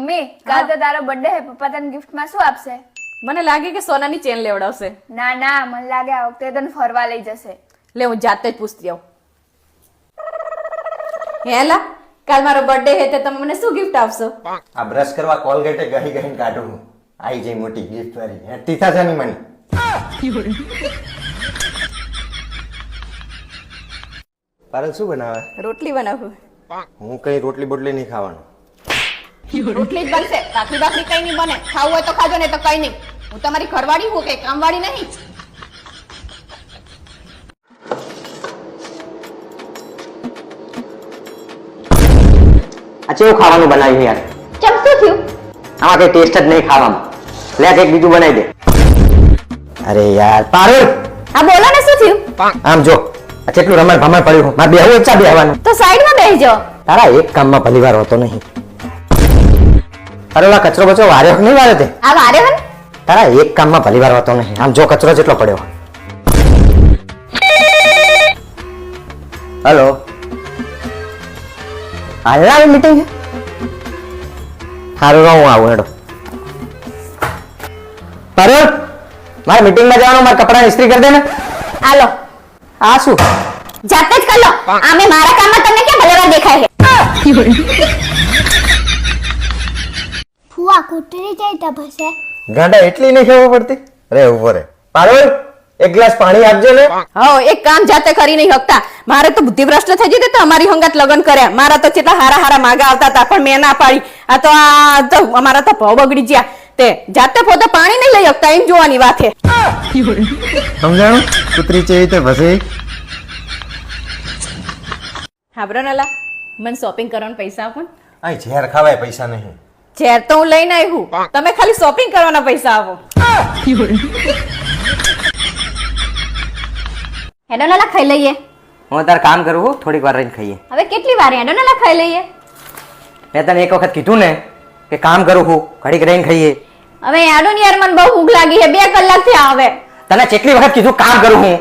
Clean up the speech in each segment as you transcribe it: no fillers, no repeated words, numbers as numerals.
Mummy કાલ તો તારો બર્થડે હે, પપ્પા તને ગિફ્ટમાં શું આપશે? મને લાગે કે સોનાની ચેન લેવડાવશે. ના ના, મને લાગે આ વખતે તને ફરવા લઈ જશે. લે હું જાતે જ પૂછતી આવું. હેલા, કાલ મારો બર્થડે હે તો તમે મને શું ગિફ્ટ આપશો? આ બ્રશ કરવા કોલગેટે ગહી ગહીને કાઢું હું. આઈ જઈ મોટી ગિફ્ટ વાળી હેઠી થશે ની મને. પારલ શું બનાવે? રોટલી બનાવું. હું કઈ રોટલી બોટલી નહીં ખાવાનું. રોટલી જ બનશે, બાકી બાકી કઈ નહીં બને. ખાવું હોય તો ખાજો, ને તો કઈ નહીં. હું તમારી ઘરવાળી હું કે કામવાળી નહીં. આ કેવું ખાવાનું બનાવ્યું યાર? ચમ શું થયું? આમાં કઈ ટેસ્ટ જ નહીં ખાવામાં. લે કંઈક બીજું બનાવી દે. અરે યાર પારુલ, હા બોલો ને, શું થયું? આમ જો આ કેટલું રમણ ભમણ પડ્યું. મારે બેહવું ઈચ્છા બેહવાનું. તો સાઈડમાં બેસી જાઓ. તારા એક કામમાં ભલીવાર હોતો નહીં. અરે ઓલા કચરો બચરો વાર્યો નહીં વારે તે? આ વારે હે ને? તારા એક કામમાં ભલીવાર હોતો નહીં. આમ જો કચરો જેટલો પડ્યો. હેલો, હાલ આવી મીટિંગ છે? સારું હું આવું હેડો. પારુલ, મારે મીટિંગમાં જવાનું, મારા કપડાં ઇસ્ત્રી કરી દે ને. હાલો, આ શું? જાતે જ કરી લો. આમે મારા કામમાં તમને કેમ ભલેવાર દેખાય છે? ફુવા કુટરી જાય તો ભસે ગાંડા એટલી નહીં ખબર પડતી. અરે ઉભો રે. પારુલ, એક ગ્લાસ પાણી આપજો ને. હા, એક કામ જાતે કરી નહીં શકતા. મારે તો બુદ્ધિ ભ્રષ્ટ થઈ જતી તો અમારી હંગાત લગ્ન કર્યા. મારા તો કેટલા હારા હારા માગા આવતા હતા, પણ મેં ના પાડી. આ તો અમારા તો ભાવ બગડી ગયા. તે જાતે પોતે પાણી નહીં લઈ શકતા, એમ જોવાની વાત છે. સમજાણું? કુતરી ચેવી તે ભસે. હા બ્રનલા, મને શોપિંગ કરવાના પૈસા આપો ને. આ ઝેર ખાવાય પૈસા નહીં. ઝેર તો હું લઈને આવ્યું, તમે ખાલી શોપિંગ કરવાના પૈસા આપો. હેડોનલા ખાઈ લઈએ. હું તાર કામ કરું, થોડીક વાર રહીને ખાઈએ. હવે કેટલી વાર હેડોનલા ખાઈ લઈએ? મેં તને એક વખત કીધું ને કે કામ કરું હું, ઘડીક રહીને ખાઈએ. હવે હેડોન યાર, મને બહુ ભૂખ લાગી છે. 2 કલાક થયા. હવે તને કેટલી વખત કીધું કામ કરું હું?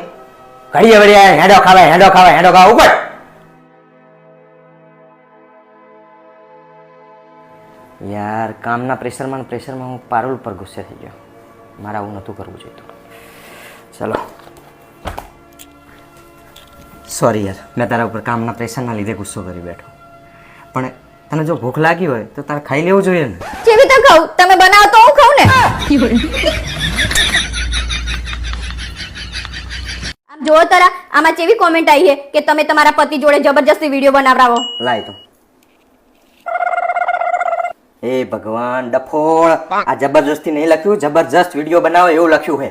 ઘડીએ વળી હેડો ખાવાય, હેડો ખાવાય, હેડો ખાવા ઉપર. યાર કામના પ્રેશરમાં હું પારુલ પર ગુસ્સે થઈ ગયો. મારે આવું નહોતું કરવું જોઈતું. ચલો સોરી યાર, મેં તારા ઉપર કામના પ્રેશરના લીધે ગુસ્સો કરી બેઠો. પણ તને જો ભૂખ લાગી હોય તો તારે ખાઈ લેવું જોઈએ ને. કેવી તો ખાઉં? તમે બનાવો તો હું ખાઉં ને. આમ જોવો તરા, આમાં કેવી કોમેન્ટ આવી છે કે તમે તમારા પતિ જોડે જબરજસ્તી વિડીયો બનાવરાવો. લાય તો. એ ભગવાન ડફોળ, આ જબરજસ્તી નહીં લખ્યું, જબરજસ્ત વિડીયો બનાવો એવું લખ્યું છે.